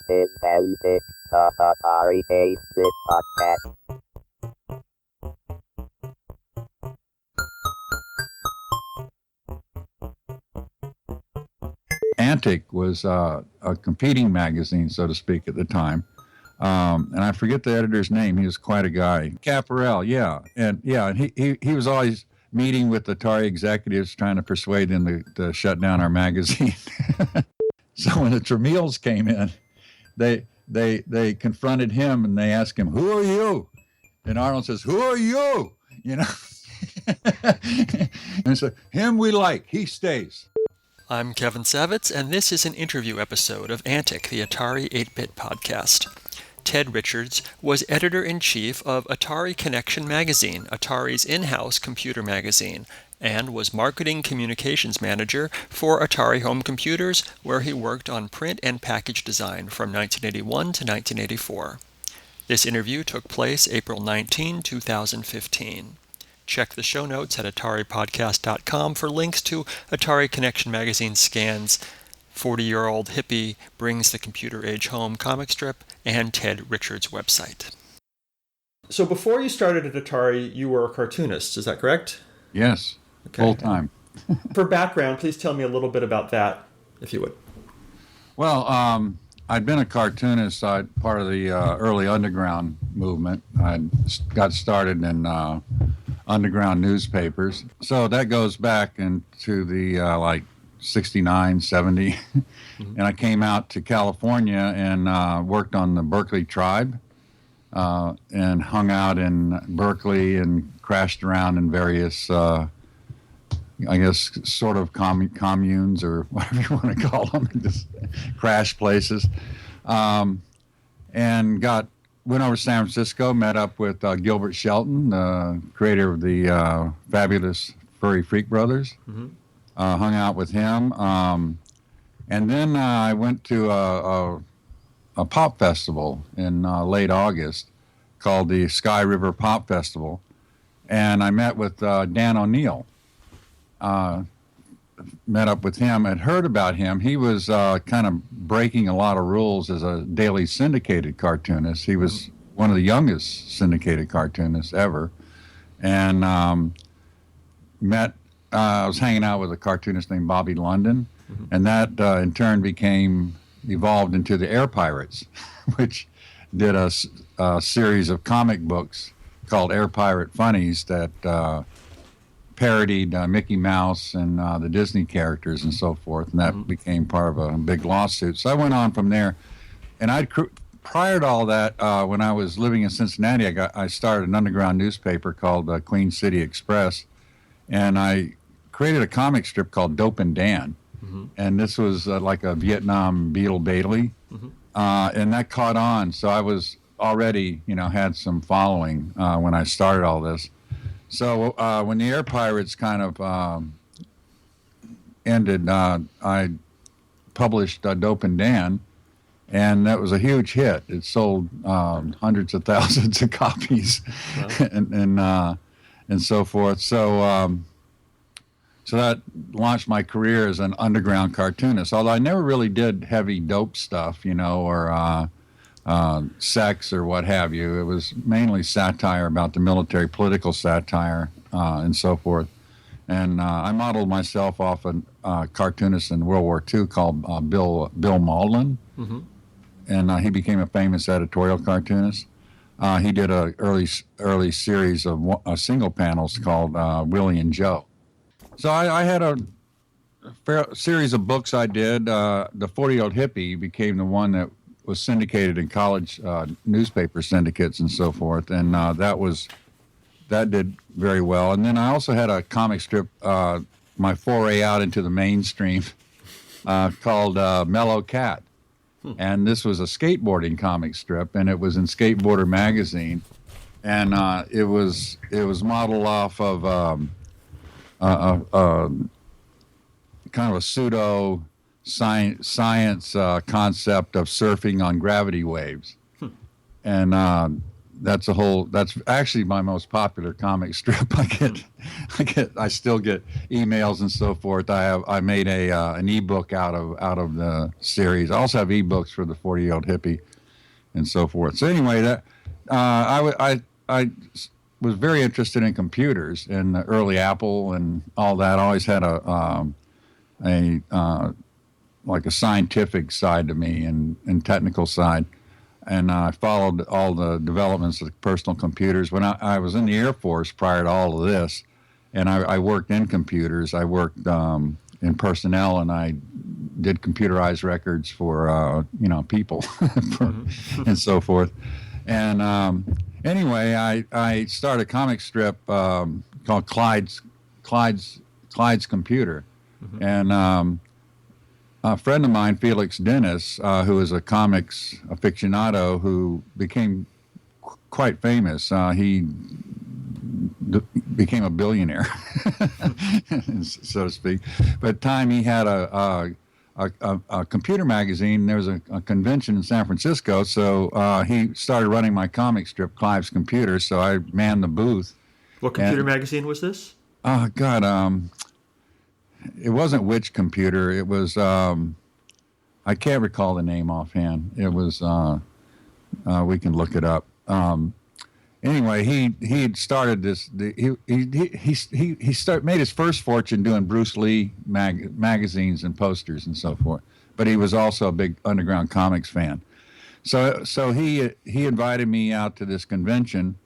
This is Antic, the Atari 8-bit podcast. Antic was a competing magazine, so to speak, at the time. And I forget the editor's name. He was quite a guy. Capparell, yeah. And he was always meeting with Atari executives trying to persuade them to shut down our magazine. So when the Tramiels came in, they confronted him and they asked him, "Who are you?" And Arnold says, "Who are you?" You know? And so, "Him we like, he stays." I'm Kevin Savitz, and this is an interview episode of Antic, the Atari 8-bit podcast. Ted Richards was editor-in-chief of Atari Connection magazine, Atari's in-house computer magazine, and was marketing communications manager for Atari Home Computers, where he worked on print and package design from 1981 to 1984. This interview took place April 19, 2015. Check the show notes at AtariPodcast.com for links to Atari Connection magazine scans, 40-Year-Old Hippie Brings the Computer Age Home comic strip, and Ted Richards' website. So before you started at Atari, you were a cartoonist, is that correct? Yes, okay. Full time. For background, please tell me a little bit about that, if you would. Well, I'd been a cartoonist, part of the early underground movement. I got started in underground newspapers. So that goes back into the like 69, 70. Mm-hmm. And I came out to California and worked on the Berkeley Tribe and hung out in Berkeley and crashed around in various, I guess, sort of communes or whatever you want to call them, just crash places. And went over to San Francisco, met up with Gilbert Shelton, the creator of the fabulous Furry Freak Brothers. Mm-hmm. Hung out with him. And then I went to a pop festival in late August called the Sky River Pop Festival. And I met with Dan O'Neill. Met up with him, had heard about him. He was kind of breaking a lot of rules as a daily syndicated cartoonist. He was one of the youngest syndicated cartoonists ever. And I was hanging out with a cartoonist named Bobby London, and that in turn evolved into the Air Pirates, which did a series of comic books called Air Pirate Funnies that parodied Mickey Mouse and the Disney characters and so forth, and that became part of a big lawsuit. So I went on from there, and prior to all that, when I was living in Cincinnati, I started an underground newspaper called Queen City Express, and I created a comic strip called Dope and Dan, and this was like a Vietnam Beetle Bailey, and that caught on. So I was already, had some following when I started all this. So when the Air Pirates kind of ended, I published Dope and Dan, and that was a huge hit. It sold hundreds of thousands of copies. Wow. and so forth. So so that launched my career as an underground cartoonist, although I never really did heavy dope stuff, or sex or what have you. It was mainly satire about the military, political satire, and so forth. And I modeled myself off a cartoonist in World War II called Bill Mauldin, and he became a famous editorial cartoonist. He did a early series of single panels called Willie and Joe. So I had a series of books I did. The 40-Year-Old Hippie became the one that was syndicated in college newspaper syndicates and so forth, and that did very well. And then I also had a comic strip, my foray out into the mainstream, called Mellow Cat, and this was a skateboarding comic strip, and it was in Skateboarder magazine, and it was modeled off of kind of a pseudo science concept of surfing on gravity waves. And that's actually my most popular comic strip. I still get emails and so forth. I made an ebook out of the series. I also have ebooks for the 40-Year-Old Hippie and so forth. So anyway, that I was very interested in computers and the early Apple and all that. I always had like a scientific side to me and technical side. And I followed all the developments of personal computers. When I was in the Air Force prior to all of this, and I worked in computers. I worked in personnel, and I did computerized records for people and so forth. And anyway, I started a comic strip called Clyde's Computer, and a friend of mine, Felix Dennis, who is a comics aficionado who became quite famous. He became a billionaire, so to speak. But at the time he had a computer magazine. There was a convention in San Francisco, so he started running my comic strip, Clive's Computer. So I manned the booth. What computer magazine was this? Oh God, it wasn't Which Computer. It was I can't recall the name offhand. It was we can look it up. Anyway, he had started this. He made his first fortune doing Bruce Lee magazines and posters and so forth. But he was also a big underground comics fan. So he invited me out to this convention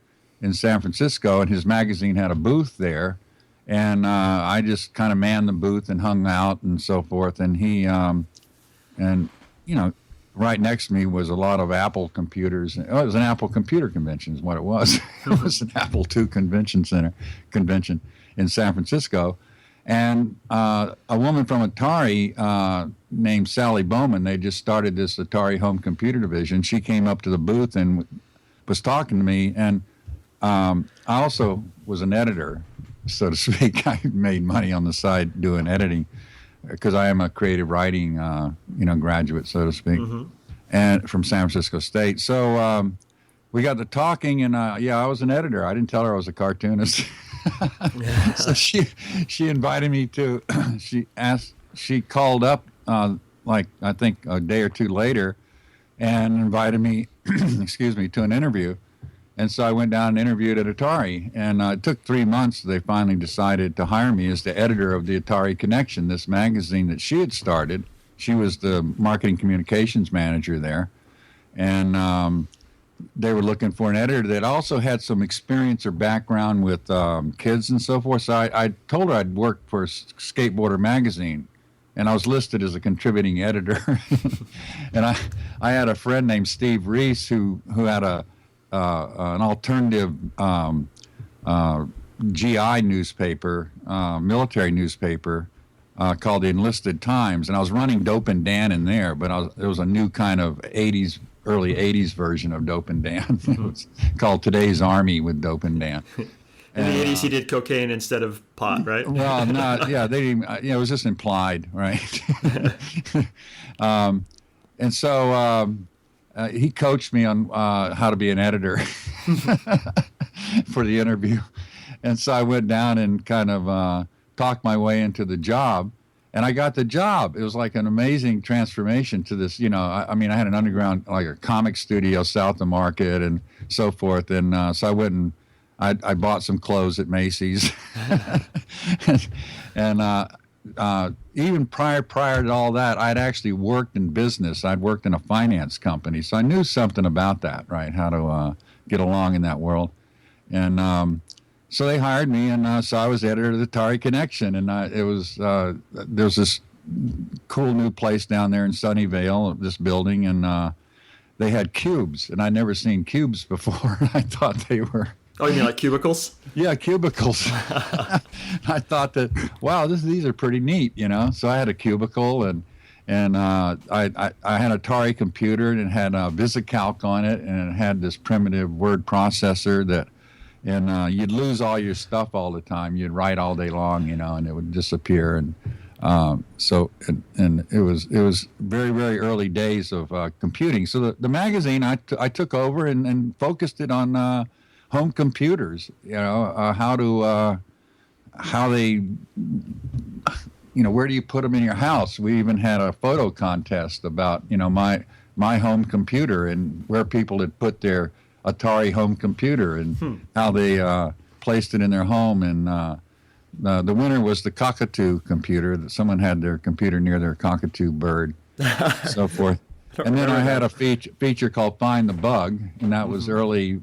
in San Francisco, and his magazine had a booth there. And I just kind of manned the booth and hung out and so forth. And he, right next to me was a lot of Apple computers. It was an Apple computer convention is what it was. It was an Apple II convention in San Francisco. And a woman from Atari named Sally Bowman, they just started this Atari Home Computer division. She came up to the booth and was talking to me. And I also was an editor, so to speak. I made money on the side doing editing because I am a creative writing, graduate, so to speak, and from San Francisco State. So we got to talking, and I was an editor. I didn't tell her I was a cartoonist. So she invited me to. She called up I think a day or two later, and invited me, to an interview. And so I went down and interviewed at Atari, and it took 3 months. They finally decided to hire me as the editor of the Atari Connection, this magazine that she had started. She was the marketing communications manager there, and they were looking for an editor that also had some experience or background with kids and so forth. So I told her I'd worked for Skateboarder magazine, and I was listed as a contributing editor. And I had a friend named Steve Reese who had an alternative GI newspaper, military newspaper called the Enlisted Times, and I was running Dope and Dan in there, but it was a new kind of early 80s version of Dope and Dan. It was called Today's Army with Dope and Dan. In the 80s, he did cocaine instead of pot, right? Well, they didn't. It was just implied, right? And so he coached me on how to be an editor for the interview. And so I went down and kind of talked my way into the job. And I got the job. It was like an amazing transformation to this, I had an underground, like a comic studio south of Market and so forth. And so I went and I bought some clothes at Macy's. and even prior to all that, I'd actually worked in business. I'd worked in a finance company. So I knew something about that, right, how to get along in that world. And so they hired me, and so I was editor of the Atari Connection. And there was this cool new place down there in Sunnyvale, this building, and they had cubes. And I'd never seen cubes before. I thought they were... Oh, you mean like cubicles? Yeah, cubicles. I thought that, wow, these are pretty neat, So I had a cubicle, and I had an Atari computer, and it had a VisiCalc on it, and it had this primitive word processor and you'd lose all your stuff all the time. You'd write all day long, and it would disappear. And And it was very, very early days of computing. So the magazine I took over and focused it on home computers. How they, where do you put them in your house? We even had a photo contest about my home computer and where people had put their Atari home computer and how they placed it in their home. And the winner was the cockatoo computer. That someone had their computer near their cockatoo bird, so forth. And then I had a feature called Find the Bug, and that was early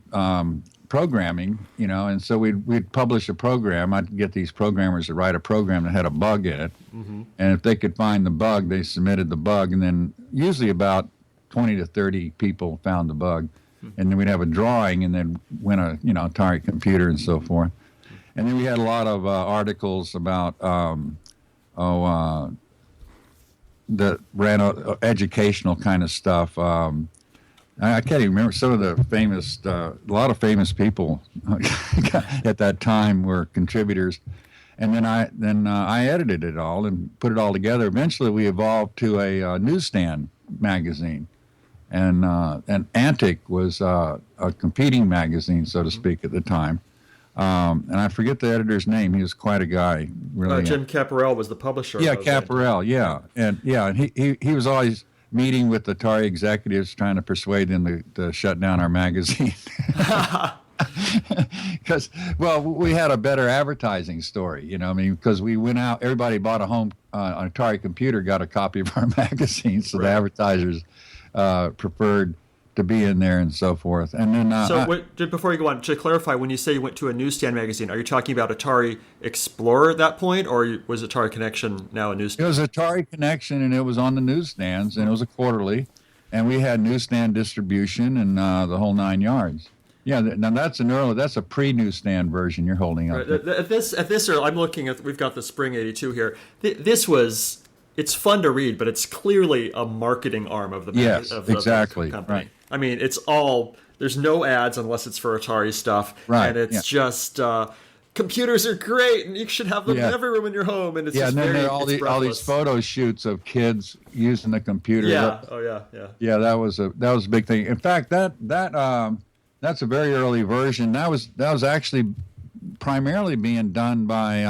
programming, and so we'd publish a program. I'd get these programmers to write a program that had a bug in it, and if they could find the bug, they submitted the bug, and then usually about 20 to 30 people found the bug, and then we'd have a drawing, and then win a Atari computer and so forth. And then we had a lot of articles about that ran educational kind of stuff. I can't even remember some of the famous, a lot of famous people at that time were contributors. And then I edited it all and put it all together. Eventually, we evolved to a newsstand magazine, and Antic was a competing magazine, so to speak, at the time. And I forget the editor's name. He was quite a guy, really. Jim Capparell was the publisher. Yeah, Capparell. Yeah, and he was always meeting with Atari executives, trying to persuade them to shut down our magazine. Because, we had a better advertising story, because we went out, everybody bought an Atari computer, got a copy of our magazine, so the advertisers preferred to be in there and so forth. And then before you go on, to clarify, when you say you went to a newsstand magazine, are you talking about Atari Explorer at that point, or was Atari Connection now a newsstand? It was Atari Connection, and it was on the newsstands, and it was a quarterly, and we had newsstand distribution and the whole 9 yards. Yeah, now that's a pre-newsstand version you're holding up. Right. At this, I'm looking at, we've got the Spring 82 here. It's fun to read, but it's clearly a marketing arm of the exactly. company. Right. I mean, there's no ads unless it's for Atari stuff. Right. And it's just, computers are great, and you should have them in every room in your home. And it's just and then very, there are all these photo shoots of kids using the computer. Yeah. Yeah, that was a big thing. In fact, that's a very early version. That was actually primarily being done by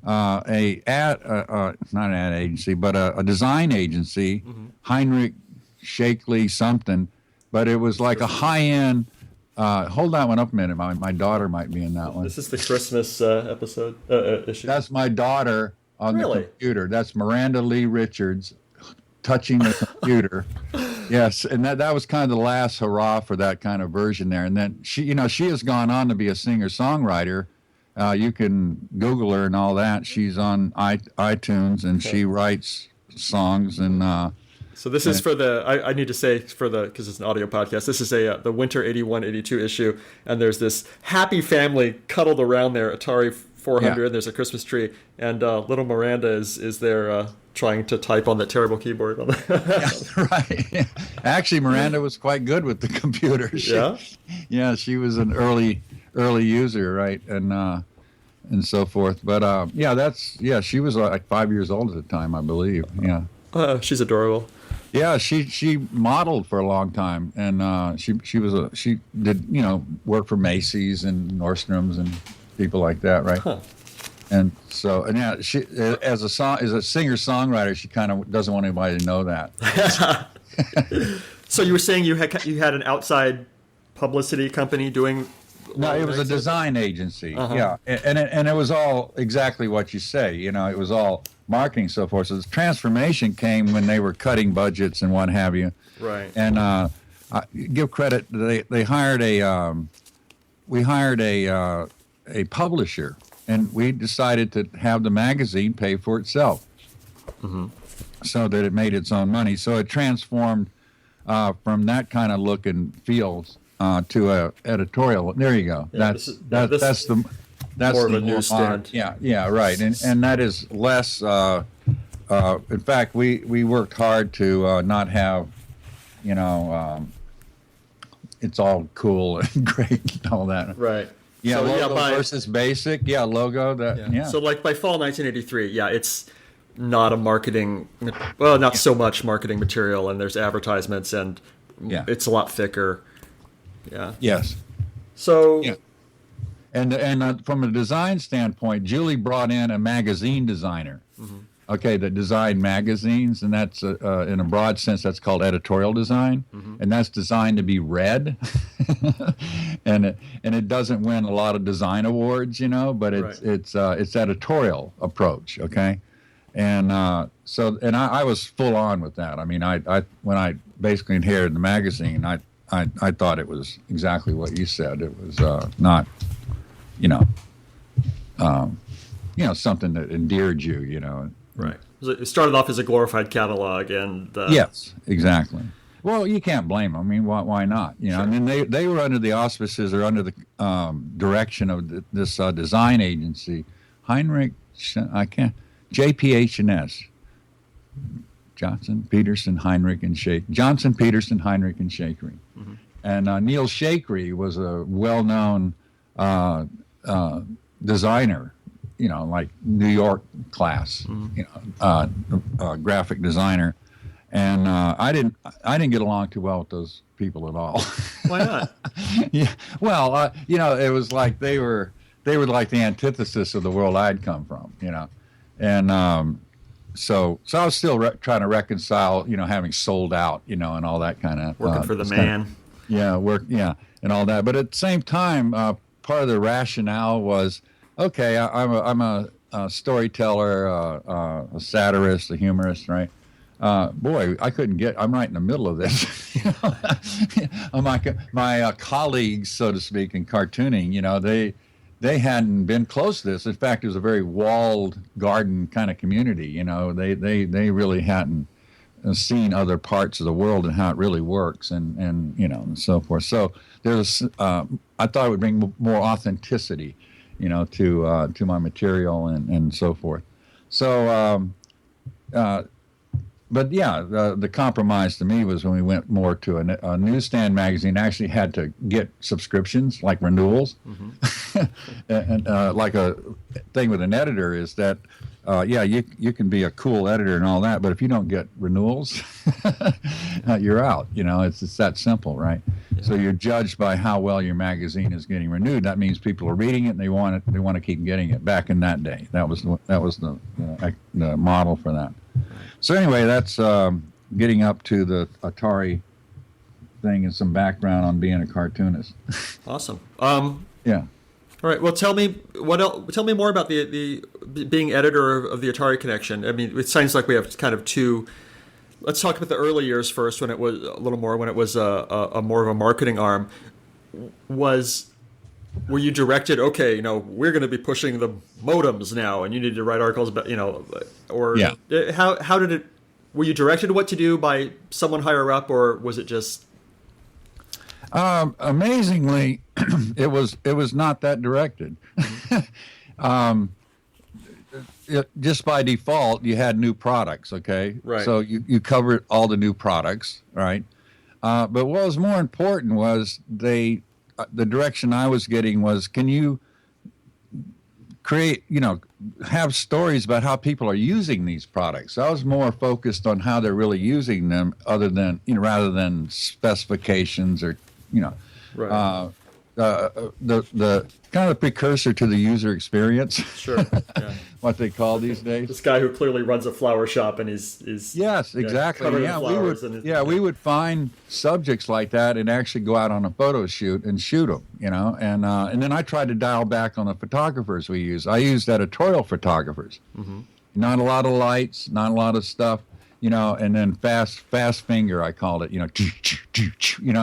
not an ad agency, but a design agency, Heinrich Shakely something, but it was like a high-end. Hold that one up a minute. My daughter might be in that one. This is the Christmas episode issue. That's my daughter on the computer. That's Miranda Lee Richards touching the computer. Yes, and that was kind of the last hurrah for that kind of version there. And then she has gone on to be a singer-songwriter. You can Google her and all that. She's on iTunes, and she writes songs. And so this is for the, I need to say because it's an audio podcast, this is the Winter 81-82 issue, and there's this happy family cuddled around their Atari 400, and there's a Christmas tree, and little Miranda is there trying to type on that terrible keyboard. Right. Yeah. Actually, Miranda was quite good with the computer. She was an early user, right, and so forth. But she was like 5 years old at the time, I believe. Yeah. She's adorable. Yeah, she modeled for a long time, and she did work for Macy's and Nordstrom's and people like that, right? Huh. And so, she as a singer-songwriter, she kind of doesn't want anybody to know that. So you were saying you had an outside publicity company doing? No, it was a design agency. Yeah, and it was all exactly what you say. It was all marketing, so forth. So the transformation came when they were cutting budgets and what have you. Right. And I give credit. They hired we hired a publisher, and we decided to have the magazine pay for itself, so that it made its own money. So it transformed from that kind of look and feels to a editorial. There you go. Yeah, that's more of a newsstand. Yeah, right. And that is less. In fact, we worked hard to not have, it's all cool and great and all that. Right. Yeah, so, logo versus basic. Yeah, logo. So like by fall 1983, not a marketing, well, not so much marketing material, and there's advertisements, and Yeah. it's a lot thicker. Yeah. Yes. So, Yeah. And from a design standpoint, Julie brought in a magazine designer, okay, that designed magazines, and that's in a broad sense that's called editorial design, and that's designed to be read, and it doesn't win a lot of design awards, but it's editorial approach, okay, and I was full on with that. I mean, I when I basically inherited the magazine, I thought it was exactly what you said. It was not. Something that endeared you. right. It started off as a glorified catalog, and Yes, exactly. Well, you can't blame them. I mean, why not? Sure. I mean, they were under the auspices or under the direction of this design agency, JPH&S, Johnson, Peterson, Heinrich, and Johnson, Peterson, Heinrich, and Shakery. And Neil Shakery was a well-known designer, like New York class, graphic designer, and I didn't get along too well with those people at all. Why not? Yeah, well, it was like they were like the antithesis of the world I'd come from, and so I was still trying to reconcile, having sold out, and all that kind of Working for the man. And all that, but at the same time, part of the rationale was, okay, I'm a storyteller, a satirist, a humorist, right? Boy, I'm right in the middle of this. My colleagues, so to speak, in cartooning, they hadn't been close to this. In fact, it was a very walled garden kind of community. They really hadn't seen other parts of the world and how it really works, and so forth. So there's, I thought it would bring more authenticity, to my material and so forth. So, but yeah, the compromise to me was when we went more to a newsstand magazine. Actually had to get subscriptions, like renewals, and like a thing with an editor is that. You can be a cool editor and all that, but if you don't get renewals, you're out. It's that simple, right? Yeah. So you're judged by how well your magazine is getting renewed. That means people are reading it and they want it. They want to keep getting it. Back in that day, that was the model for that. So anyway, that's getting up to the Atari thing and some background on being a cartoonist. Awesome. Yeah. All right. Well, tell me what else. Tell me more about the being editor of the Atari Connection. I mean, it sounds like we have kind of two. Let's talk about the early years first, when it was a more of a marketing arm. Were you directed? Okay, we're going to be pushing the modems now, and you need to write articles about, or yeah. How did it? Were you directed what to do by someone higher up, or was it just? Amazingly, it was not that directed. Just by default, you had new products, okay? Right. So you covered all the new products, right? But what was more important was the direction I was getting was, can you create, have stories about how people are using these products? I was more focused on how they're really using them, rather than specifications or. Right. The kind of the precursor to the user experience. Sure. Yeah. What they call these days. This guy who clearly runs a flower shop and he's yes, exactly. covered in Yeah, flowers we would find subjects like that and actually go out on a photo shoot and shoot them, and then I tried to dial back on the photographers we use. I used editorial photographers. Not a lot of lights, not a lot of stuff, and then fast finger, I called it, and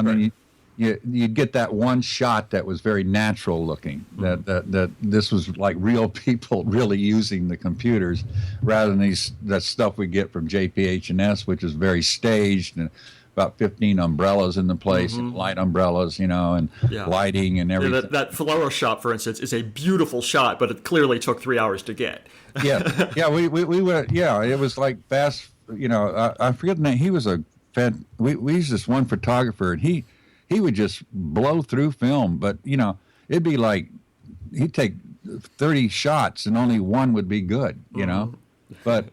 then you'd get that one shot that was very natural looking, that this was like real people really using the computers, rather than that stuff we get from JPH&S, which is very staged and about 15 umbrellas in the place, and light umbrellas, and lighting and everything. That flower shop, for instance, is a beautiful shot, but it clearly took 3 hours to get. we were, it was like fast, I forget the name. He was we used this one photographer, and he would just blow through film, but it'd be like he'd take 30 shots and only one would be good, but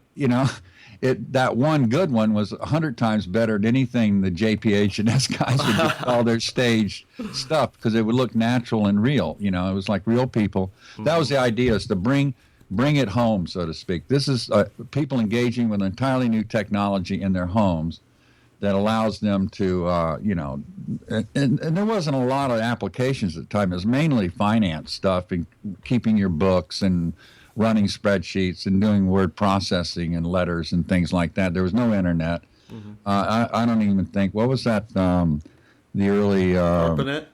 that one good one was 100 times better than anything the JPH and S guys would do all their stage stuff, because it would look natural and real. It was like real people. That was the idea, is to bring it home, so to speak. This is people engaging with entirely new technology in their homes that allows them to, and there wasn't a lot of applications at the time. It was mainly finance stuff and keeping your books and running spreadsheets and doing word processing and letters and things like that. There was no internet. I don't even think, what was that, the early... ARPANET?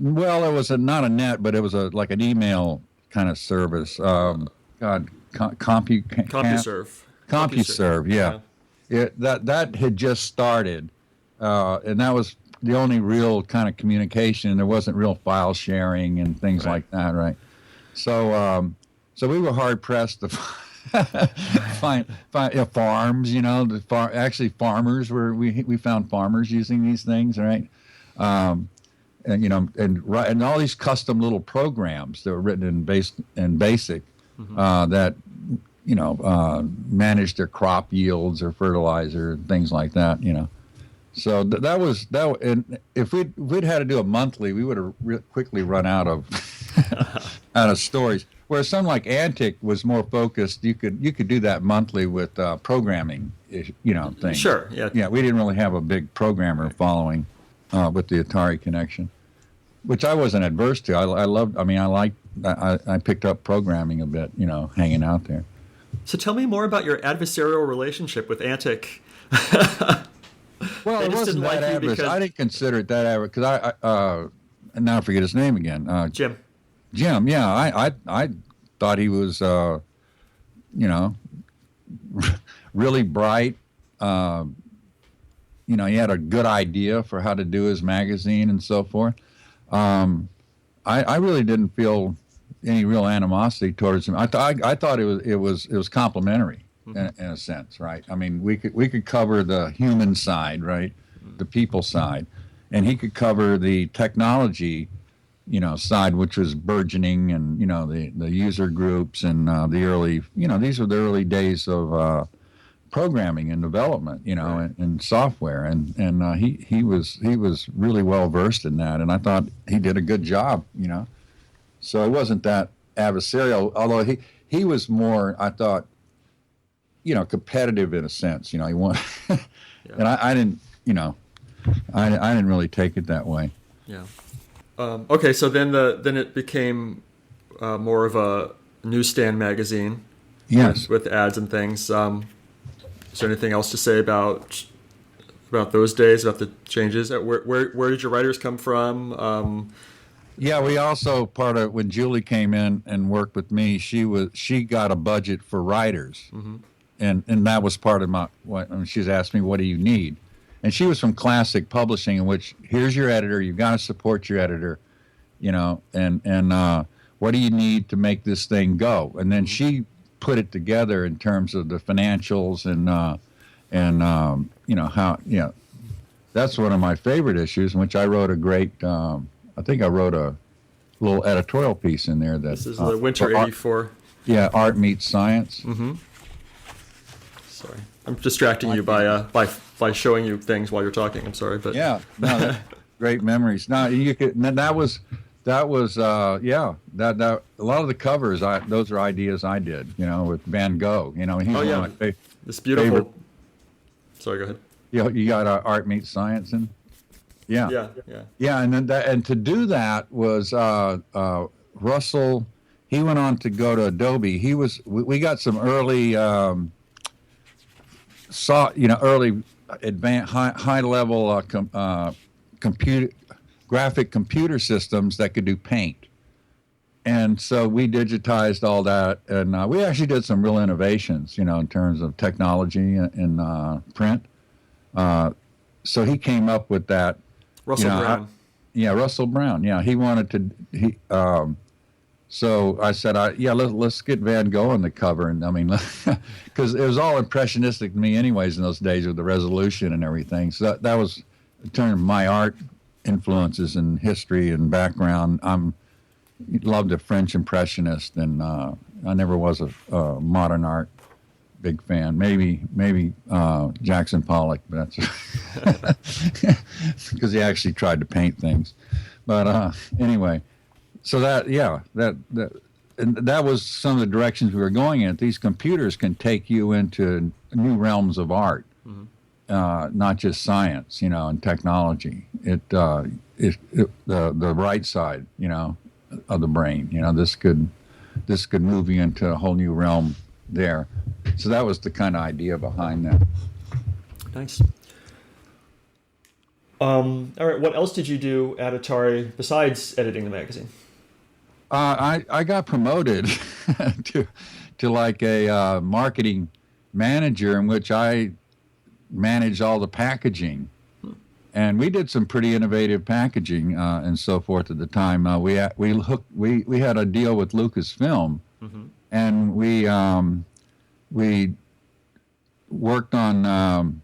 Well, it was not a net, but it was like an email kind of service. CompuServe, yeah. That had just started, and that was the only real kind of communication. There wasn't real file sharing and things like that, right? So we were hard pressed to find farms. Actually farmers we found farmers using these things, right? And all these custom little programs that were written in BASIC that manage their crop yields or fertilizer and things like that. So that was. And if we'd had to do a monthly, we would have quickly run out of stories. Whereas something like Antic was more focused. You could do that monthly with programming, things. Sure. Yeah. Yeah. We didn't really have a big programmer following with the Atari connection, which I wasn't adverse to. I picked up programming a bit, hanging out there. So tell me more about your adversarial relationship with Antic. Well, it wasn't that adverse. I didn't consider it that adverse, because and now I forget his name again. Jim. Jim, yeah. I thought he was, really bright. He had a good idea for how to do his magazine and so forth. I really didn't feel any real animosity towards him. I thought it was complimentary in a sense, right? I mean, we could cover the human side, right, the people side, and he could cover the technology, side, which was burgeoning, and the user groups and the early, these were the early days of programming and development, and software, and he was really well versed in that, and I thought he did a good job, So it wasn't that adversarial, although he was more, I thought, competitive in a sense, he wanted, and I didn't, I didn't really take it that way. Yeah. Okay, so then it became more of a newsstand magazine. Yes. With ads and things. Is there anything else to say about those days, about the changes? Where did your writers come from? Yeah, we also, part of when Julie came in and worked with me, she got a budget for writers, and that was part of she's asked me, what do you need? And she was from classic publishing, in which here's your editor, you've got to support your editor, and what do you need to make this thing go? And then she put it together in terms of the financials and how, that's one of my favorite issues, in which I wrote a great, I think I wrote a little editorial piece in there. This is the Winter '84. Yeah, Art Meets Science. Sorry, I'm distracting you by showing you things while you're talking. I'm sorry, but yeah, no, that's great memories. No, you could. That was a lot of the covers. Those are ideas I did. With Van Gogh. He's one of my this beautiful. favorite. Sorry, go ahead. You got Art Meets Science and. Yeah, and then and to do that was Russell. He went on to go to Adobe. We got some early early advanced high level graphic computer systems that could do paint, and so we digitized all that, and we actually did some real innovations, in terms of technology in print. So he came up with that. Russell Brown. Russell Brown. Yeah, he wanted to. So I said, let's get Van Gogh on the cover, and because it was all impressionistic to me, anyways, in those days with the resolution and everything. So that was, in terms of my art influences and history and background. Loved the French Impressionist, and I never was a modern art big fan. Maybe Jackson Pollock, but that's because he actually tried to paint things. But anyway, so that was some of the directions we were going in. These computers can take you into new realms of art, not just science, and technology. The right side, of the brain. This could move you into a whole new realm there. So that was the kind of idea behind that. Nice. All right. What else did you do at Atari besides editing the magazine? I got promoted to like a marketing manager, in which I managed all the packaging, and we did some pretty innovative packaging and so forth at the time. We had a deal with Lucasfilm, and we worked on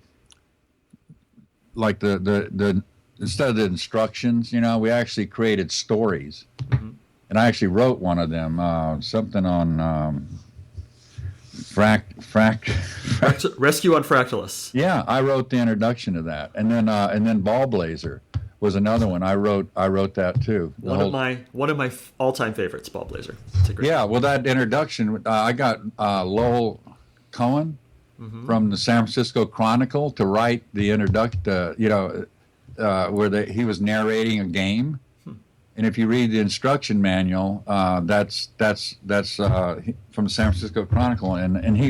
like the instead of the instructions, we actually created stories. And I actually wrote one of them, something on Rescue on Fractalus. Yeah, I wrote the introduction to that, and then Ball Blazer was another one. I wrote that too. One of my all-time favorites, Ball Blazer. Yeah, well, that introduction, I got Lowell Cohen from the San Francisco Chronicle to write the introduction. Where he was narrating a game. And if you read the instruction manual, that's from the San Francisco Chronicle, and he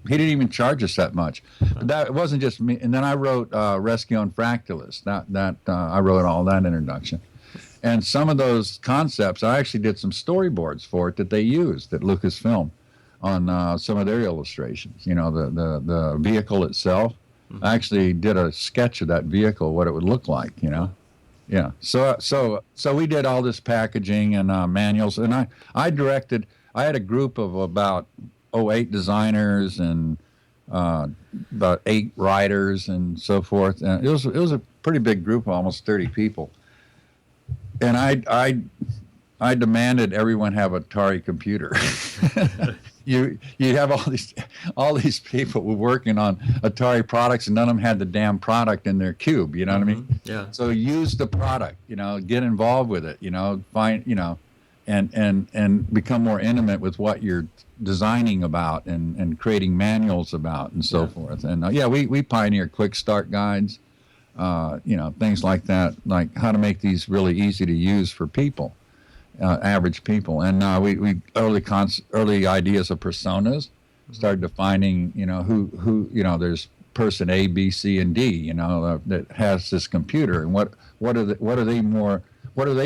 didn't even charge us that much. But that it wasn't just me. And then I wrote Rescue on Fractalus. I wrote all that introduction, and some of those concepts I actually did some storyboards for it that they used at Lucasfilm on some of their illustrations. The vehicle itself. I actually did a sketch of that vehicle, what it would look like. Yeah. So we did all this packaging and manuals, and I directed. I had a group of about 8 designers and about 8 writers and so forth. And it was a pretty big group, almost 30 people. And I demanded everyone have an Atari computer. You have all these people were working on Atari products, and none of them had the damn product in their cube. You know what I mean? Yeah. So use the product. Get involved with it. Find and become more intimate with what you're designing about and creating manuals about and so forth. And we pioneered quick start guides. Things like that, like how to make these really easy to use for people. Average people, and we early ideas of personas, started defining who there's person A, B, C, and D that has this computer, and what are they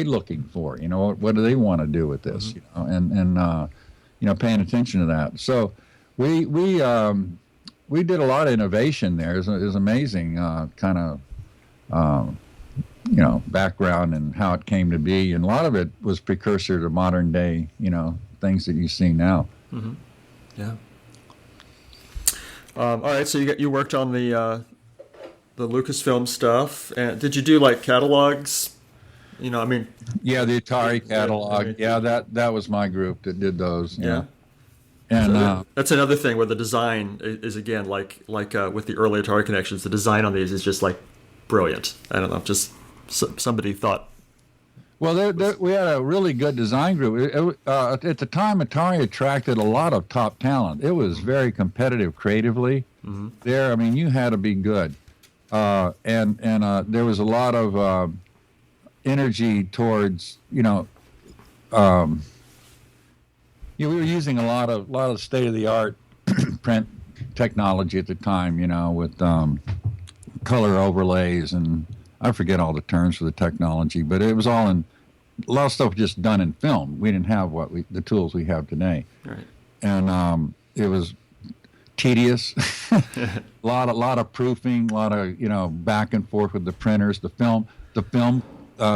looking for, what do they want to do with this, and paying attention to that. So we did a lot of innovation there. It was amazing kind of background and how it came to be, and a lot of it was precursor to modern day, things that you see now. Yeah. All right, so you worked on the Lucasfilm stuff, and did you do like catalogs? Yeah, the Atari Catalog. Yeah, that was my group that did those. Yeah. And so that's another thing where the design is again like with the early Atari connections, the design on these is just like brilliant. I don't know, just somebody thought. Well, we had a really good design group. At the time, Atari attracted a lot of top talent. It was very competitive creatively. There, you had to be good, and there was a lot of energy towards we were using a lot of state of the art print technology at the time. With color overlays, and I forget all the terms for the technology, but it was all in a lot of stuff just done in film. We didn't have the tools we have today, right? And it was tedious. a lot of proofing, a lot of back and forth with the printers. The film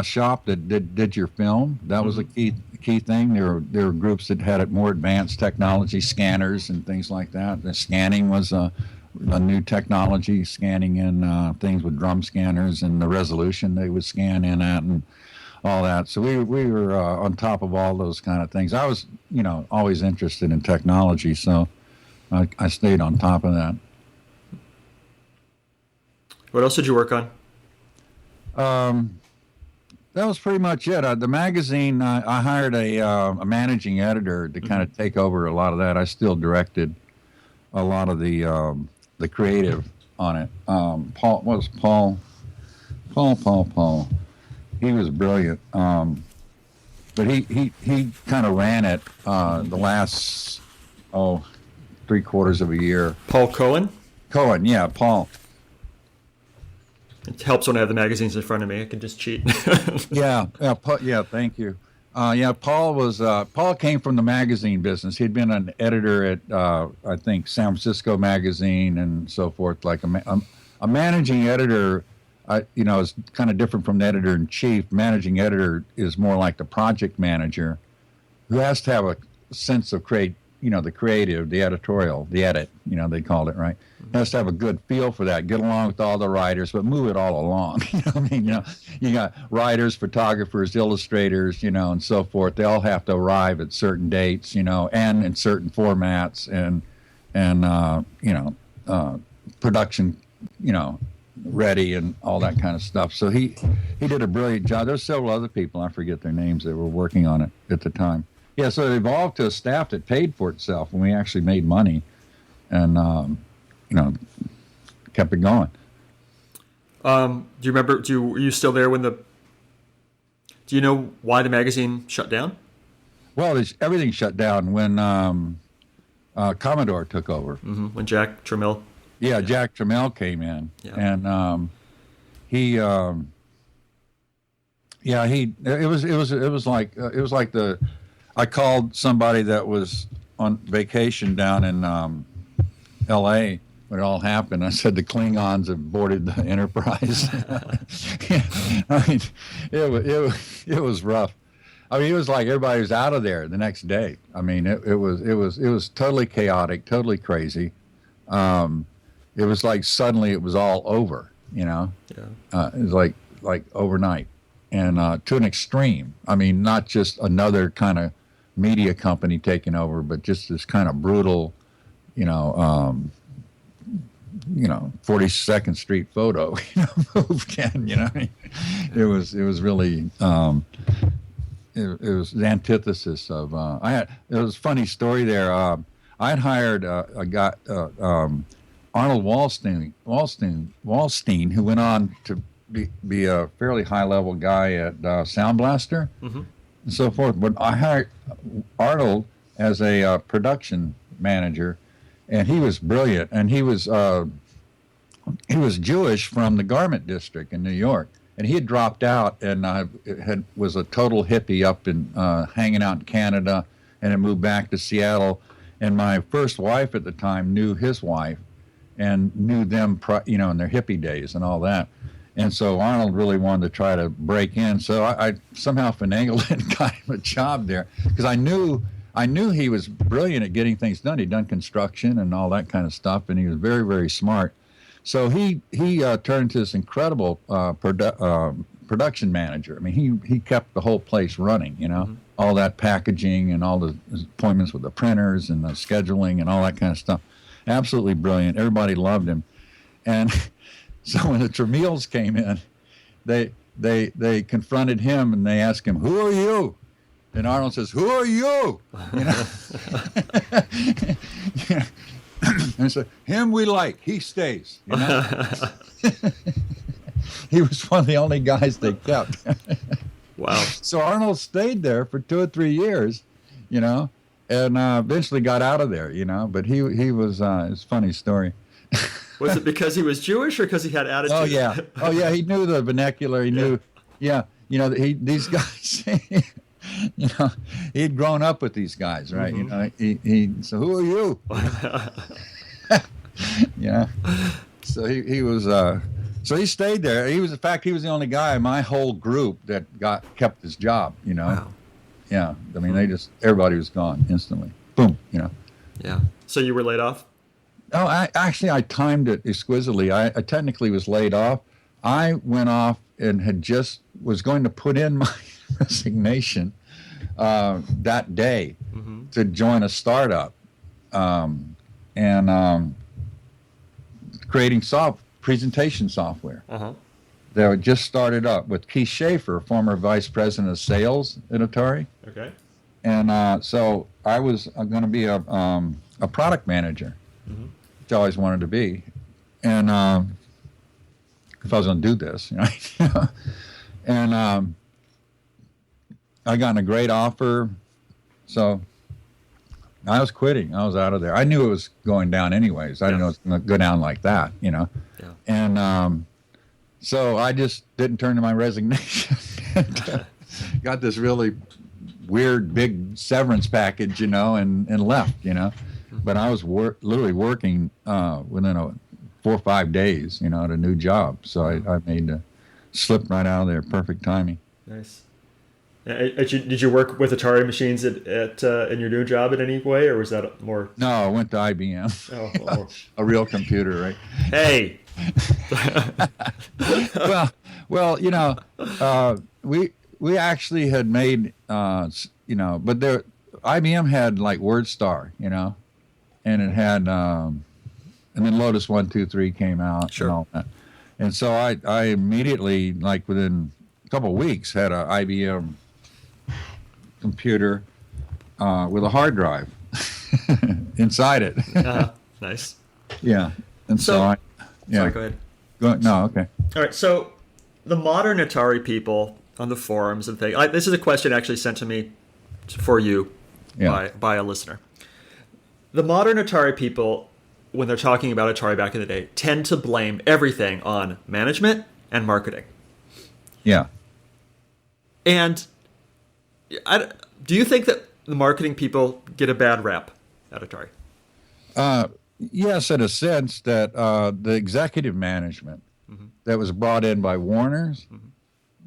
shop that did your film, that was a key thing. There were groups that had more advanced technology, scanners and things like that. The scanning was a new technology, scanning in things with drum scanners, and the resolution they would scan in at and all that. So we were on top of all those kind of things. I was always interested in technology, so I stayed on top of that. What else did you work on? That was pretty much it. The magazine, I hired a managing editor to kind of take over a lot of that. I still directed a lot of the creative on it. Paul was Paul. He was brilliant. But he kind of ran it the last 3/4 of a year. Paul Cohen? Cohen, yeah, Paul. It helps when I have the magazines in front of me. I can just cheat. Yeah, thank you. Paul came from the magazine business. He'd been an editor at I think San Francisco Magazine and so forth. Like a managing editor, is kind of different from the editor in chief. Managing editor is more like the project manager, who has to have a sense of the creative, the editorial, the edit. They called it, right. Has to have a good feel for that, get along with all the writers, but move it all along. You got writers, photographers, illustrators, and so forth. They all have to arrive at certain dates, and in certain formats, and production, ready and all that kind of stuff. So he did a brilliant job. There's several other people, I forget their names, that were working on it at the time. Yeah, so it evolved to a staff that paid for itself, and we actually made money, and kept it going. Do you remember? Were you still there when do you know why the magazine shut down? Well, everything shut down when Commodore took over. Mm-hmm. When Jack Tramiel. Yeah, Jack Tramiel came in, and it was like I called somebody that was on vacation down in L.A. when it all happened. I said the Klingons have boarded the Enterprise. I mean, it was rough. I mean, it was like everybody was out of there the next day. I mean, it was totally chaotic, totally crazy. It was like suddenly it was all over. Yeah. It was like overnight, and to an extreme. I mean, not just another kind of media company taking over, but just this kind of brutal, 42nd Street photo, move, Ken. It was really. It was the antithesis of. It was a funny story there. I had hired a guy, Arnold Wallstein, who went on to be a fairly high-level guy at Sound Blaster, and so forth. But I hired Arnold as a production manager, and he was brilliant. And he was Jewish from the Garment District in New York, and he had dropped out and was a total hippie up in hanging out in Canada, and had moved back to Seattle. And my first wife at the time knew his wife, and knew them, in their hippie days and all that. And so Arnold really wanted to try to break in. So I somehow finagled and got him a job there, because I knew he was brilliant at getting things done. He'd done construction and all that kind of stuff, and he was very, very smart. So he turned into this incredible production manager. I mean, he kept the whole place running, all that packaging and all the appointments with the printers and the scheduling and all that kind of stuff. Absolutely brilliant. Everybody loved him. And so when the Tramiels came in, they confronted him and they asked him, "Who are you?" And Arnold says, "Who are you?" And so, "Him we like. He stays." He was one of the only guys they kept. Wow. So Arnold stayed there for 2 or 3 years, and eventually got out of there, But he was it's a funny story. Was it because he was Jewish or because he had attitude? Oh yeah. He knew the vernacular. He knew. Yeah. These guys. He'd grown up with these guys, right? Mm-hmm. So who are you? So he was. So he stayed there. In fact, he was the only guy in my whole group that kept his job. Wow. Yeah. I mean, everybody was gone instantly. Boom. Yeah. So you were laid off? Oh, I timed it exquisitely. I technically was laid off. I went off and was going to put in my resignation that day to join a startup. And and creating presentation software. They were just started up with Keith Schaefer, former vice president of sales at Atari. Okay. And so I was going to be a product manager, which I always wanted to be. And if I was going to do this, and I got a great offer. So I was quitting. I was out of there. I knew it was going down anyways. I didn't know it was going to go down like that, Yeah. And so I just didn't turn in my resignation. Got this really weird big severance package, and left, But I was literally working within 4 or 5 days, at a new job. So I made the slip right out of there. Perfect timing. Nice. Did you work with Atari machines at in your new job in any way, or was that more? No, I went to IBM. Oh. A real computer, right? Hey. well, we actually had made, but IBM had like WordStar, and it had, and then Lotus 1-2-3 came out. Sure. And all that. And so I immediately, like within a couple of weeks, had a IBM computer with a hard drive inside it. Nice. Yeah. And so Sorry, go ahead. No, okay. All right, so the modern Atari people on the forums and things. This is a question actually sent to me for you by a listener. The modern Atari people, when they're talking about Atari back in the day, tend to blame everything on management and marketing. Yeah. And do you think that the marketing people get a bad rap at Atari? Yes, in a sense that the executive management that was brought in by Warner's,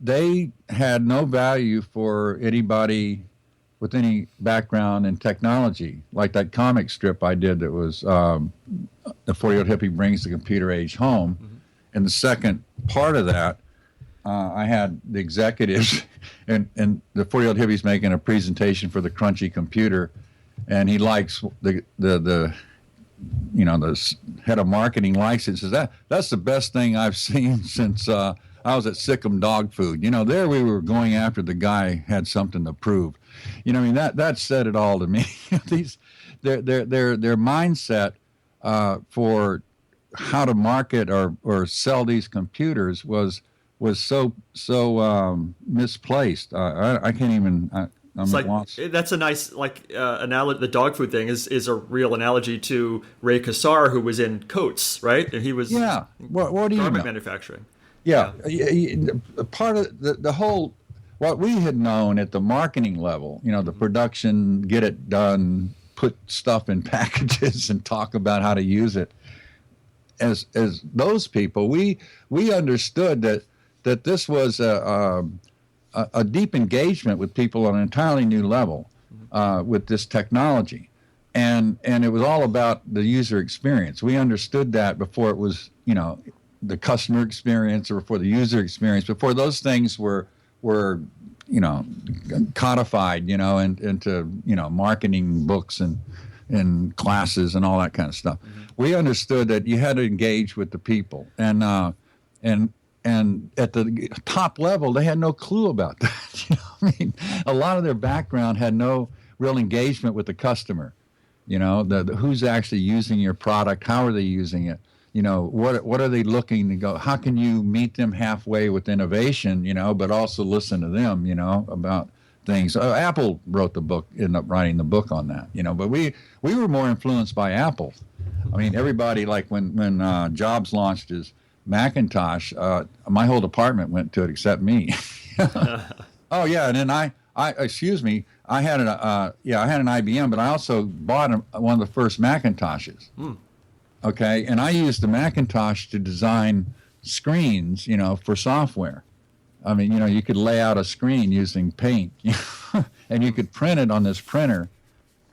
they had no value for anybody with any background in technology, like that comic strip I did that was The 40-Year-Old Hippie Brings the Computer Age Home. And the second part of that, I had the executives, and the 40-Year-Old Hippie's making a presentation for the crunchy computer, and he likes the head of marketing likes it. Says that's the best thing I've seen since I was at Sikkim Dog Food. There we were going after the guy had something to prove. That said it all to me. Their mindset for how to market or sell these computers was so misplaced. I can't even. That's a nice analogy. The dog food thing is a real analogy to Ray Kassar, who was in coats, right? And he was What do you garment know? manufacturing. Yeah. Part of the whole what we had known at the marketing level, the production, get it done, put stuff in packages, and talk about how to use it. As those people, we understood that this was a deep engagement with people on an entirely new level with this technology. And it was all about the user experience. We understood that before it was, the customer experience or before the user experience, before those things were codified, into, marketing books and classes and all that kind of stuff. We understood that you had to engage with the people. And at the top level, they had no clue about that. A lot of their background had no real engagement with the customer. Who's actually using your product? How are they using it? What are they looking to go? How can you meet them halfway with innovation? But also listen to them. About things. Apple wrote the book, ended up writing the book on that. But we were more influenced by Apple. Everybody, like when Jobs launched his Macintosh, my whole department went to it except me. Oh yeah, and then I had an IBM, but I also bought one of the first Macintoshes. Okay, and I used the Macintosh to design screens, for software. You could lay out a screen using Paint, and you could print it on this printer,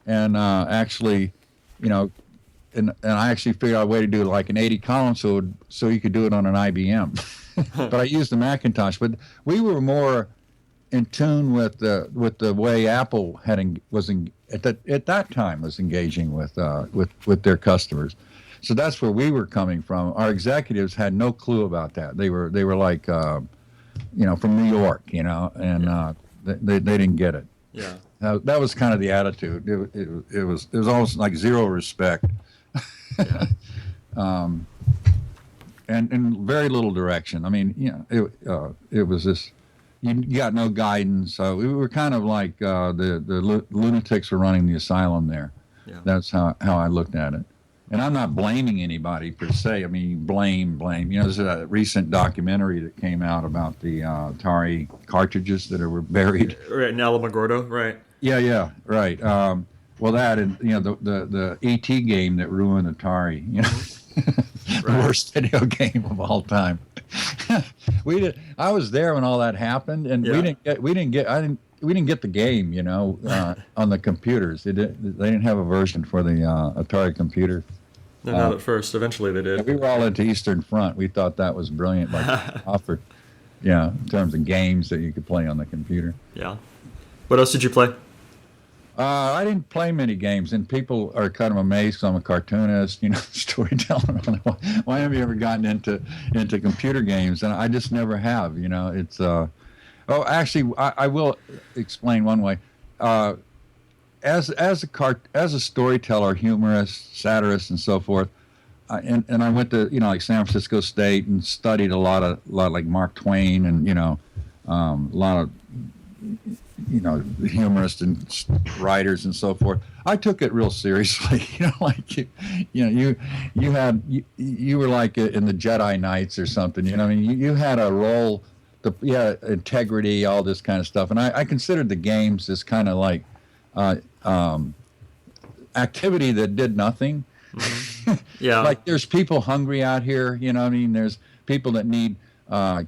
and actually, and I actually figured out a way to do it like an 80 column so you could do it on an IBM. But I used the Macintosh. But we were more in tune with the way Apple at that time was engaging with their customers. So that's where we were coming from. Our executives had no clue about that. They were like from New York, and they didn't get it. Yeah. That was kind of the attitude. It was almost like zero respect. Yeah. And very little direction. I mean, it was this. You got no guidance. We were kind of like the lunatics were running the asylum there. Yeah. That's how I looked at it. And I'm not blaming anybody per se. I mean, blame. There's a recent documentary that came out about the Atari cartridges that were buried. Right, in Alamogordo, right. Yeah, right. Well, that and the ET game that ruined Atari. The worst video game of all time. I was there when all that happened, and we didn't get the game, on the computers. They didn't have a version for the Atari computer. No, not at first. Eventually they did. We were all into Eastern Front. We thought that was brilliant, like offered, in terms of games that you could play on the computer. Yeah. What else did you play? I didn't play many games, and people are kind of amazed. I'm a cartoonist, storyteller. Why have you ever gotten into computer games? And I just never have. It's actually, I will explain one way. As a storyteller, humorist, satirist, and so forth, and I went to like San Francisco State and studied a lot like Mark Twain and a lot of humorists and writers and so forth. I took it real seriously. Like you were like in the Jedi Knights or something. You had a role, integrity, all this kind of stuff, and I considered the games as kind of like activity that did nothing. Mm-hmm. Yeah. Like there's people hungry out here, there's people that need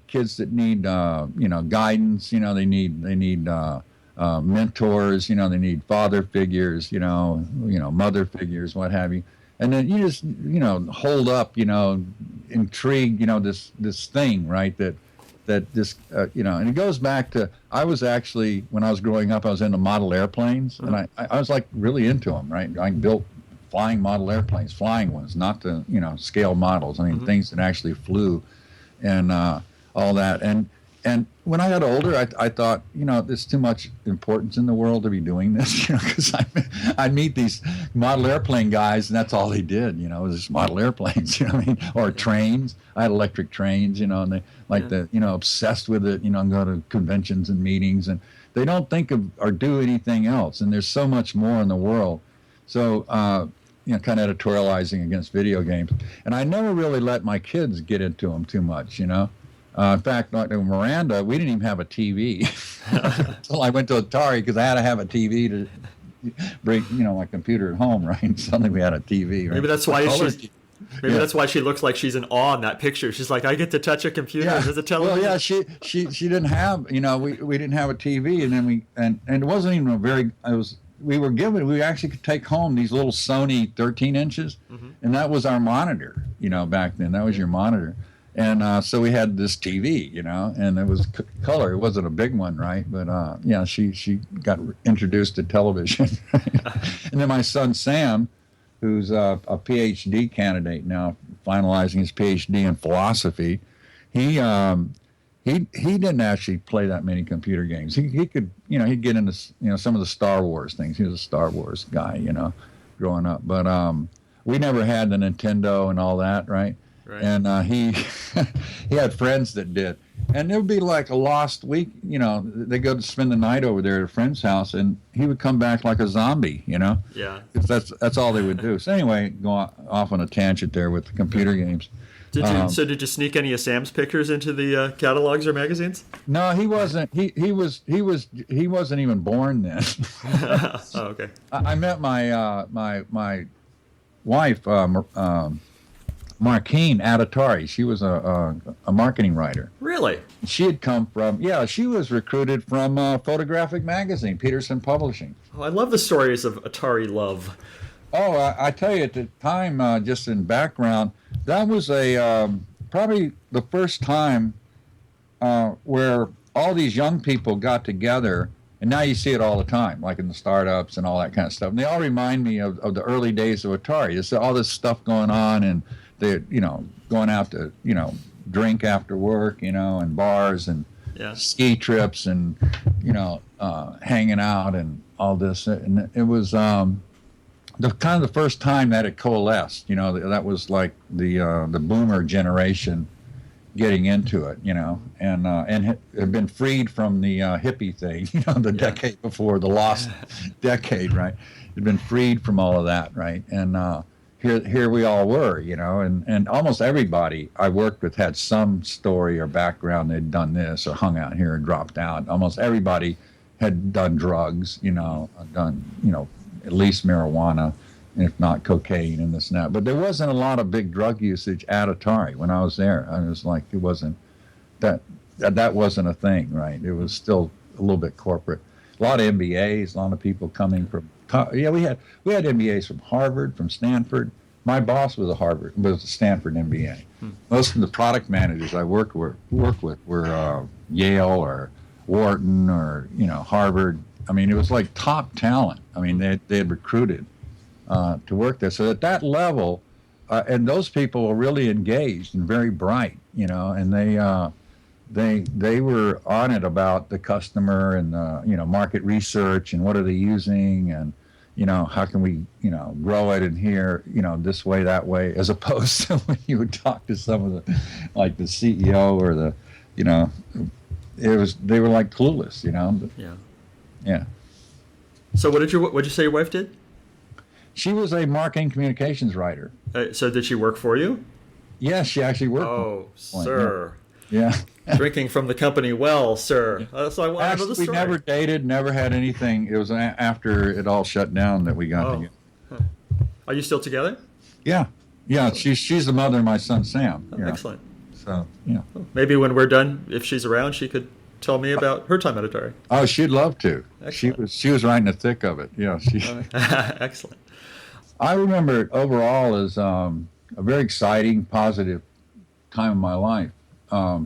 kids that need guidance, they need mentors, they need father figures, mother figures, what have you. And then you just hold up, intrigue, this thing, right, that this, and it goes back to, I was actually, when I was growing up, I was into model airplanes, and I was like really into them, right? I built flying model airplanes, flying ones, not the, scale models. I mean, things that actually flew and all that. And when I got older, I thought, there's too much importance in the world to be doing this, because I'd meet these model airplane guys, and that's all they did, was just model airplanes, or trains. I had electric trains, and they obsessed with it, and go to conventions and meetings, and they don't think of or do anything else. And there's so much more in the world. So, kind of editorializing against video games. And I never really let my kids get into them too much, in fact, like Miranda, we didn't even have a TV until I went to Atari, because I had to have a TV to bring, my computer at home, right? And suddenly we had a TV. Right? Maybe that's why that's why she looks like she's in awe in that picture. She's like, I get to touch a computer. Yeah. There's a television. Well, yeah, she didn't have, we didn't have a TV, and then and it wasn't even we actually could take home these little Sony 13 inches, and that was our monitor, back then. That was your monitor. And so we had this TV, and it was color. It wasn't a big one, right? But she got introduced to television. And then my son Sam, who's a PhD candidate now, finalizing his PhD in philosophy, he didn't actually play that many computer games. He could, he'd get into some of the Star Wars things. He was a Star Wars guy, growing up. But we never had the Nintendo and all that, right? Right. And he had friends that did, and it would be like a lost week. They go to spend the night over there at a friend's house, and he would come back like a zombie. Yeah. That's all they would do. So anyway, go off on a tangent there with the computer games. Did you sneak any of Sam's pictures into the catalogs or magazines? No, he wasn't. He wasn't even born then. Oh, okay. I met my wife. Markeen at Atari. She was a marketing writer. Really? She had come from, she was recruited from Photographic Magazine, Peterson Publishing. Oh, I love the stories of Atari love. Oh, I tell you, at the time, just in background, that was probably the first time where all these young people got together, and now you see it all the time, like in the startups and all that kind of stuff. And they all remind me of the early days of Atari. There's all this stuff going on, and they're, going out to, drink after work, and bars and ski trips and, hanging out and all this. And it was the first time that it coalesced. That was like the boomer generation getting into it, and had been freed from the hippie thing, the decade before, the lost decade, right? Had been freed from all of that, right? And here we all were, and almost everybody I worked with had some story or background. They'd done this or hung out here and dropped out. Almost everybody had done drugs, done, at least marijuana, if not cocaine and this and that. But there wasn't a lot of big drug usage at Atari when I was there. I was like, it wasn't that wasn't a thing, right? It was still a little bit corporate. A lot of MBAs, a lot of people coming from we had MBAs from Harvard, from Stanford. My boss was a Stanford MBA. Most of the product managers I work with were Yale or Wharton or Harvard. I mean, it was like top talent. I mean, they had recruited to work there. So at that level, and those people were really engaged and very bright, and they were on it about the customer and market research and what are they using and how can we grow it in here this way, that way, as opposed to when you would talk to some of the like the CEO or the they were like clueless, Yeah. So what'd you say your wife did? She was a marketing communications writer. So did she work for you? Yes, she actually worked. Oh, sir. Yeah. Drinking from the company well, sir. So I want to know the Actually, story. we never dated, never had anything. It was after it all shut down that we got together. Huh. Are you still together? Yeah. She's the mother of my son Sam. Oh, excellent. So maybe when we're done, if she's around, she could tell me about her time at Atari. Oh, she'd love to. Excellent. She was right in the thick of it. Yeah. Excellent. I remember it overall as a very exciting, positive time of my life. I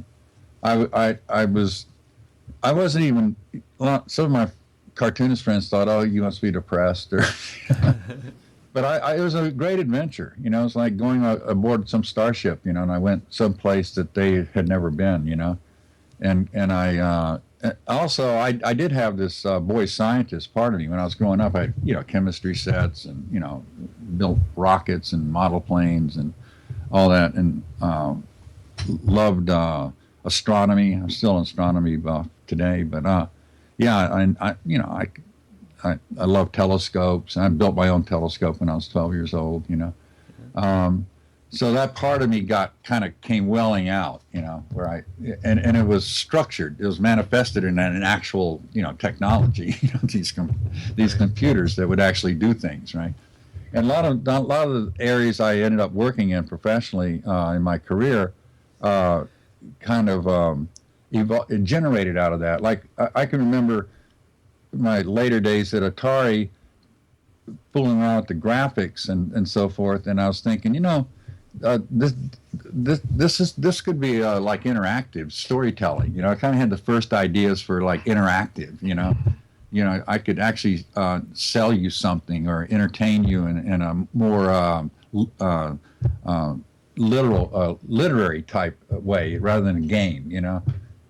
wasn't even. Well, some of my cartoonist friends thought, "Oh, you must be depressed," or. But it was a great adventure. It was like going aboard some starship. And I went someplace that they had never been. And I also I did have this boy scientist part of me when I was growing up. I had chemistry sets and built rockets and model planes and all that, and loved astronomy. I'm still an astronomy buff today, but I love telescopes. I built my own telescope when I was 12 years old. So that part of me came welling out, where and it was structured. It was manifested in an actual, technology, these computers that would actually do things, right? And a lot of the areas I ended up working in professionally in my career, it generated out of that. Like I can remember my later days at Atari, fooling around with the graphics and so forth, and I was thinking, this could be like interactive storytelling. I kind of had the first ideas for like interactive. I could actually sell you something or entertain you in a more literary type way rather than a game.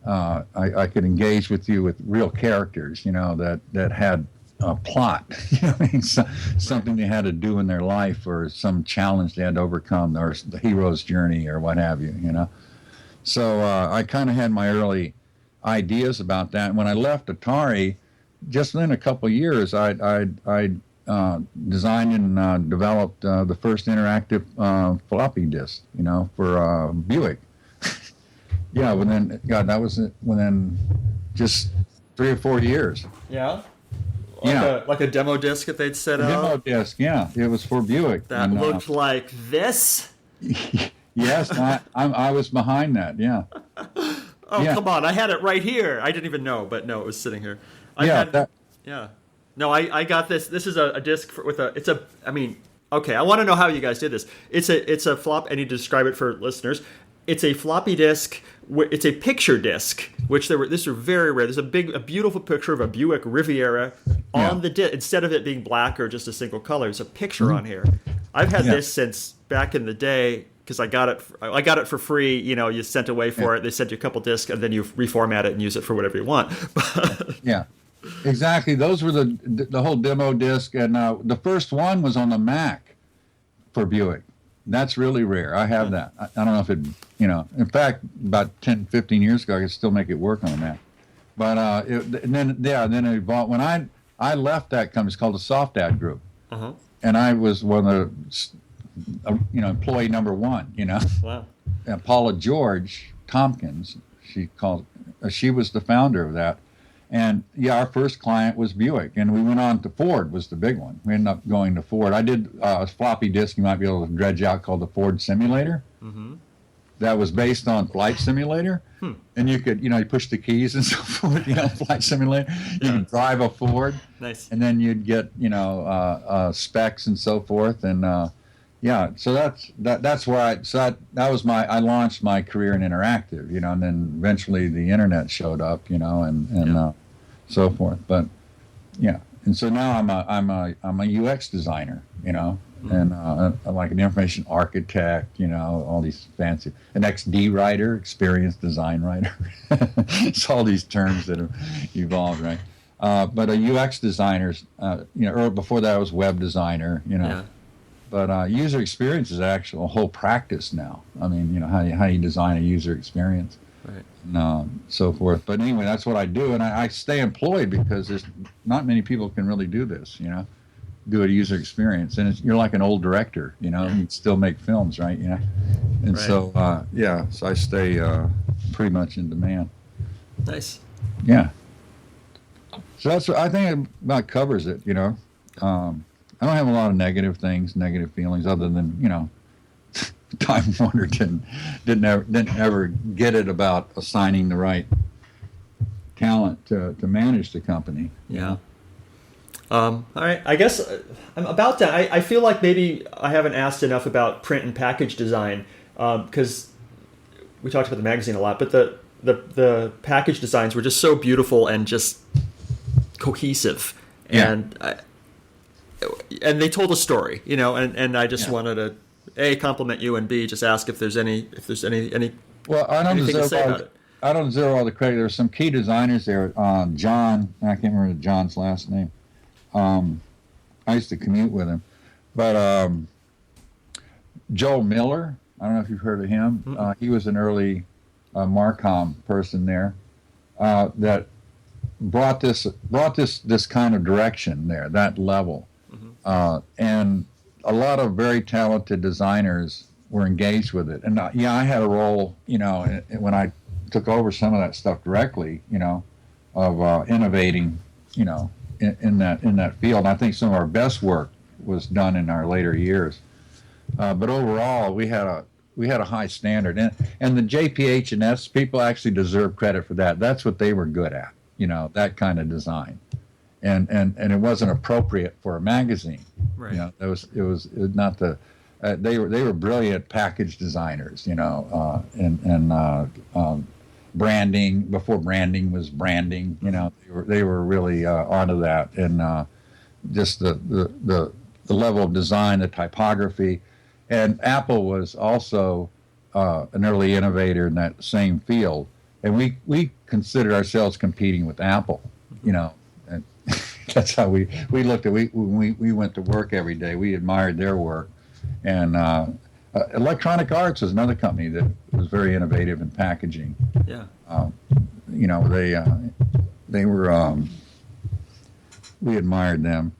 I could engage with you with real characters. That had a plot, something they had to do in their life or some challenge they had to overcome, or the hero's journey or what have you, So I kind of had my early ideas about that. And when I left Atari, just within a couple of years, I designed and developed the first interactive floppy disk, for Buick. Yeah, that was within just 3 or 4 years. Yeah. Yeah, like a demo disc that they'd set up. Demo disc, yeah. It was for Buick. That looked like this. Yes, I was behind that. Yeah. Come on! I had it right here. I didn't even know, but no, it was sitting here. No, I got this. This is a disc I mean, okay. I want to know how you guys did this. It's a flop. I need to describe it for listeners. it's a floppy disk. It's a picture disc, which these are very rare. There's a beautiful picture of a Buick Riviera on the disc. Instead of it being black or just a single color, there's a picture on here. I've had this since back in the day because I got it for free. You know, you sent away for it. They sent you a couple discs, and then you reformat it and use it for whatever you want. Yeah, exactly. Those were the whole demo disc, and the first one was on the Mac for Buick. That's really rare. I have that. I don't know if it, in fact, about 10, 15 years ago, I could still make it work on a Mac. But then it evolved. When I left that company, it's called the Soft Ad Group. And I was one of the, employee number one, Wow. And Paula George Tompkins, she was the founder of that. And our first client was Buick, and we went on to Ford was the big one. We ended up going to Ford. I did a floppy disk you might be able to dredge out called the Ford Simulator. That was based on Flight Simulator, and you could, you push the keys and so forth. Flight Simulator. You could drive a Ford, nice, and then you'd get, specs and so forth, and So that's where that was I launched my career in interactive, and then eventually the internet showed up, and so forth. But and so now I'm a UX designer, and like an information architect, all these fancy, an XD writer, experienced design writer. It's all these terms that have evolved, right? But a UX designer, before that I was web designer, But user experience is actually a whole practice now. I mean, how you design a user experience, right, and so forth. But anyway, that's what I do, and I stay employed because there's not many people can really do this. Do a user experience, and you're like an old director. You still make films, right? And so so I stay pretty much in demand. Nice. Yeah. So I think it about covers it. I don't have a lot of negative feelings, other than Time Warner didn't ever get it about assigning the right talent to manage the company. Yeah. All right. I guess I'm about done. I feel like maybe I haven't asked enough about print and package design because we talked about the magazine a lot, but the package designs were just so beautiful and just cohesive, and they told a story, and I just wanted to A, compliment you, and B, just ask if there's any well, I don't anything to say about it. I don't deserve all the credit. There's some key designers there. John, I can't remember John's last name. I used to commute with him, but Joel Miller, I don't know if you've heard of him. He was an early Marcom person there that brought this kind of direction there, that level. And a lot of very talented designers were engaged with it. And I had a role, when I took over some of that stuff directly, of innovating, in that field. And I think some of our best work was done in our later years. But overall, we had a high standard. And the JPH&S people actually deserve credit for that. That's what they were good at, that kind of design. And it wasn't appropriate for a magazine. Right. It was not the. They were brilliant package designers. Branding before branding was branding. They were really onto that, and just the level of design, the typography, and Apple was also an early innovator in that same field, and we considered ourselves competing with Apple. And that's how we looked at when we went to work every day. We admired their work, and Electronic Arts was another company that was very innovative in packaging. Yeah. They were we admired them,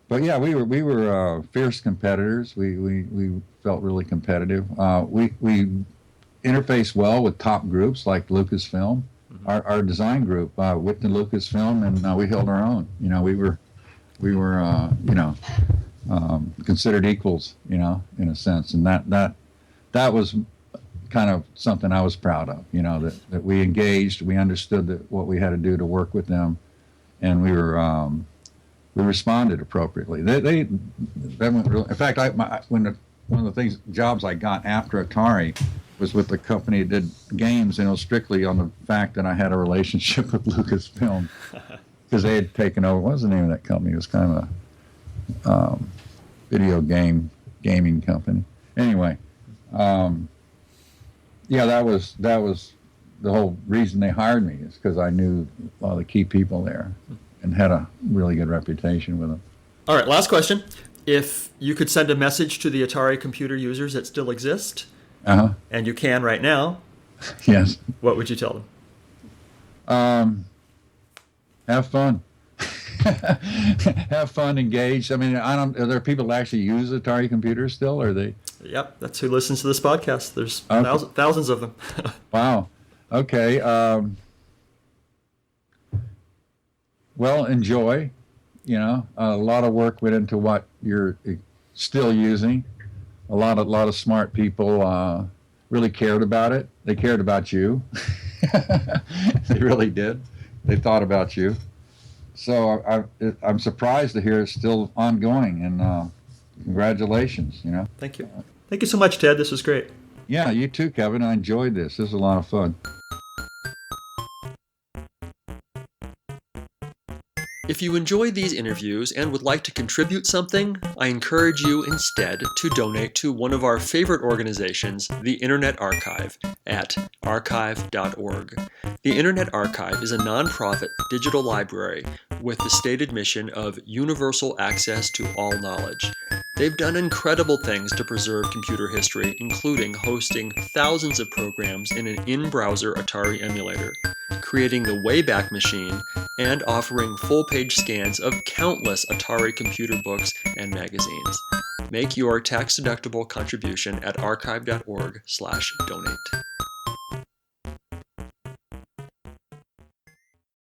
but yeah, we were fierce competitors. We felt really competitive. We interfaced well with top groups like Lucasfilm. Our design group, Whitney Lucasfilm, and we held our own. We were considered equals, in a sense, and that was kind of something I was proud of. That we engaged, we understood what we had to do to work with them, and we responded appropriately. They went really. In fact, one of the jobs I got after Atari was with the company that did games, and it was strictly on the fact that I had a relationship with Lucasfilm because they had taken over. What was the name of that company? It was kind of a video gaming company. Anyway, yeah, that was the whole reason they hired me, is because I knew a lot of the key people there and had a really good reputation with them. All right, last question. If you could send a message to the Atari computer users that still exist, and you can right now, yes, what would you tell them? Have fun. Have fun, engage. I mean, are there people that actually use Atari computers still? Or are they? Yep, that's who listens to this podcast. There's thousands of them. Wow. Okay. Well, enjoy. You know, a lot of work went into what you're still using. A lot of smart people really cared about it. They cared about you. They really did. They thought about you. So I'm surprised to hear it's still ongoing, and congratulations. You know. Thank you. Thank you so much, Ted. This was great. Yeah, you too, Kevin. I enjoyed this. This was a lot of fun. If you enjoyed these interviews and would like to contribute something, I encourage you instead to donate to one of our favorite organizations, the Internet Archive, at archive.org. The Internet Archive is a nonprofit digital library with the stated mission of universal access to all knowledge. They've done incredible things to preserve computer history, including hosting thousands of programs in an in-browser Atari emulator, creating the Wayback Machine, and offering full-page scans of countless Atari computer books and magazines. Make your tax-deductible contribution at archive.org/donate.